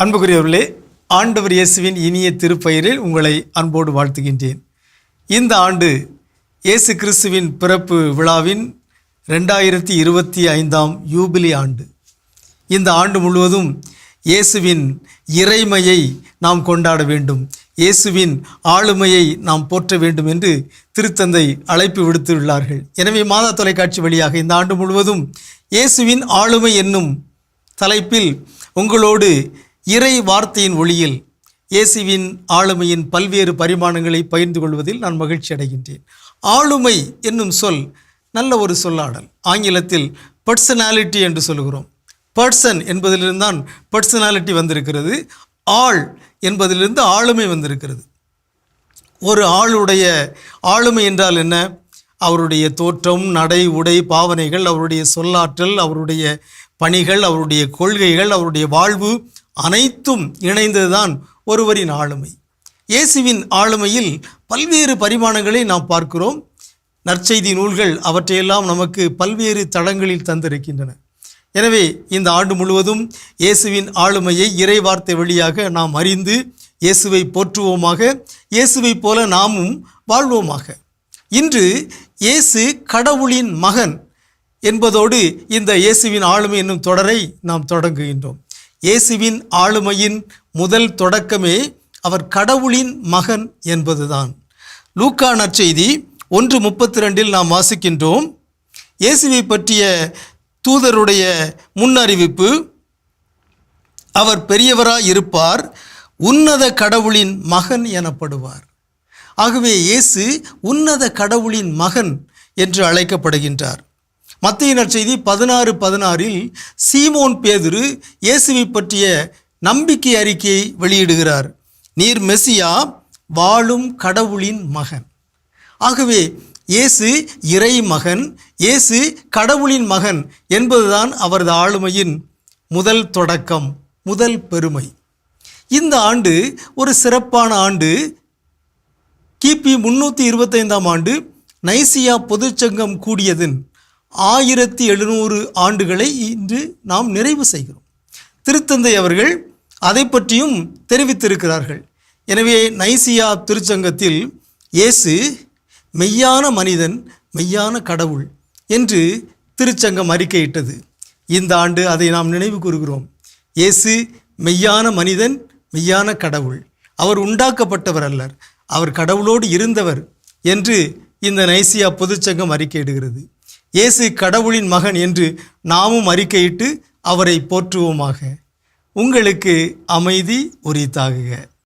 அன்புக்குரியவர்களே, ஆண்டவர் இயேசுவின் இனிய திருப்பெயரில் உங்களை அன்போடு வாழ்த்துகின்றேன். இந்த ஆண்டு இயேசு கிறிஸ்துவின் பிறப்பு விழாவின் 2025ஆம் யூபிலி ஆண்டு. இந்த ஆண்டு முழுவதும் இயேசுவின் இறைமையை நாம் கொண்டாட வேண்டும், இயேசுவின் ஆளுமையை நாம் போற்ற வேண்டும் என்று திருத்தந்தை அழைப்பு விடுத்துள்ளார்கள். எனவே மாதா தொலைக்காட்சி வழியாக இந்த ஆண்டு முழுவதும் இயேசுவின் ஆளுமை என்னும் தலைப்பில் உங்களோடு இறை வார்த்தையின் ஒளியில் இயேசுவின் ஆளுமையின் பல்வேறு பரிமாணங்களை பகிர்ந்து கொள்வதில் நான் மகிழ்ச்சி அடைகின்றேன். ஆளுமை என்னும் சொல் நல்ல ஒரு சொல்லாடல். ஆங்கிலத்தில் பர்சனாலிட்டி என்று சொல்கிறோம். பர்சன் என்பதிலிருந்து தான் பர்சனாலிட்டி வந்திருக்கிறது. ஆள் என்பதிலிருந்து ஆளுமை வந்திருக்கிறது. ஒரு ஆளுடைய ஆளுமை என்றால் என்ன? அவருடைய தோற்றம், நடை, உடை, பாவனைகள், அவருடைய சொல்லாற்றல், அவருடைய பணிகள், அவருடைய கொள்கைகள், அவருடைய வாழ்வு அனைத்தும் இணைந்ததுதான் ஒருவரின் ஆளுமை. இயேசுவின் ஆளுமையில் பல்வேறு பரிமாணங்களை நாம் பார்க்கிறோம். நற்செய்தி நூல்கள் அவற்றையெல்லாம் நமக்கு பல்வேறு தளங்களில் தந்திருக்கின்றன. எனவே இந்த ஆண்டு முழுவதும் இயேசுவின் ஆளுமையை இறை வார்த்தை வழியாக நாம் அறிந்து இயேசுவை போற்றுவோமாக, இயேசுவை போல நாமும் வாழ்வோமாக. இன்று இயேசு கடவுளின் மகன் என்பதோடு இந்த இயேசுவின் ஆளுமை என்னும் தொடரை நாம் தொடங்குகின்றோம். இயேசுவின் ஆளுமையின் முதல் தொடக்கமே அவர் கடவுளின் மகன் என்பதுதான். லூக்கா நற்செய்தி 1:32 நாம் வாசிக்கின்றோம். இயேசுவை பற்றிய தூதருடைய முன்னறிவிப்பு: அவர் பெரியவராய் இருப்பார், உன்னத கடவுளின் மகன் எனப்படுவார். ஆகவே இயேசு உன்னத கடவுளின் மகன் என்று அழைக்கப்படுகின்றார். மத்தேயு நற்செய்தி 16:16 சீமோன் பேதுரு இயேசுவை பற்றிய நம்பிக்கை அறிக்கையை வெளியிடுகிறார். நீர் மெசியா, வாழும் கடவுளின் மகன். ஆகவே இயேசு இறை மகன், இயேசு கடவுளின் மகன் என்பதுதான் அவரது ஆளுமையின் முதல் தொடக்கம், முதல் பெருமை. இந்த ஆண்டு ஒரு சிறப்பான ஆண்டு. கிபி 325ஆம் ஆண்டு நைசியா பொதுச்சங்கம் கூடியதன் 1700 ஆண்டுகளை இன்று நாம் நிறைவு செய்கிறோம். திருத்தந்தை அவர்கள் அதை பற்றியும் தெரிவித்திருக்கிறார்கள். எனவே நைசியா திருச்சங்கத்தில் இயேசு மெய்யான மனிதன், மெய்யான கடவுள் என்று திருச்சங்கம் அறிக்கையிட்டது. இந்த ஆண்டு அதை நாம் நினைவு கூறுகிறோம். இயேசு மெய்யான மனிதன், மெய்யான கடவுள். அவர் உண்டாக்கப்பட்டவர் அல்லர், அவர் கடவுளோடு இருந்தவர் என்று இந்த நைசியா பொதுச்சங்கம் அறிக்கையிடுகிறது. இயேசு கடவுளின் மகன் என்று நாமும் அறிக்கையிட்டு அவரை போற்றுவோமாக. உங்களுக்கு அமைதி உரித்தாகுக.